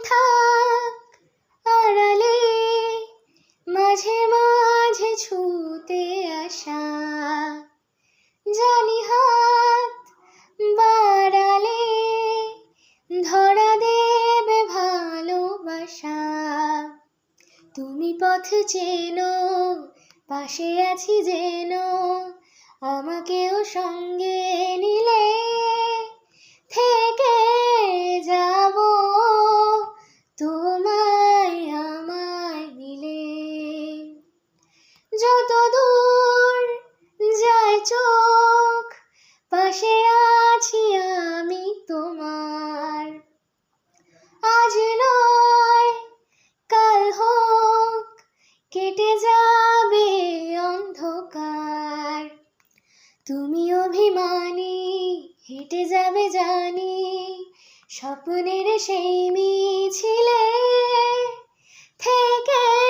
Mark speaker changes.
Speaker 1: থাক আড়ালে, মাঝে মাঝে ছুতে আসা, জানি হাত বাড়ালে ধরা দেবে ভালোবাসা। তুমি পথ চেনো, পাশে আছি যেন, আমাকেও সঙ্গে নিলে থেকে যাব তোমায় আমায় মিলে। যত দূর যায় চোখ, পাশে আছি আমি তোমার। আজ নয় কাল হোক, কেটে যাবে অন্ধকার। তুমি অভিমানী, হেঁটে যাবে জানি, স্বপ্নের সেই মিছিলে থেকে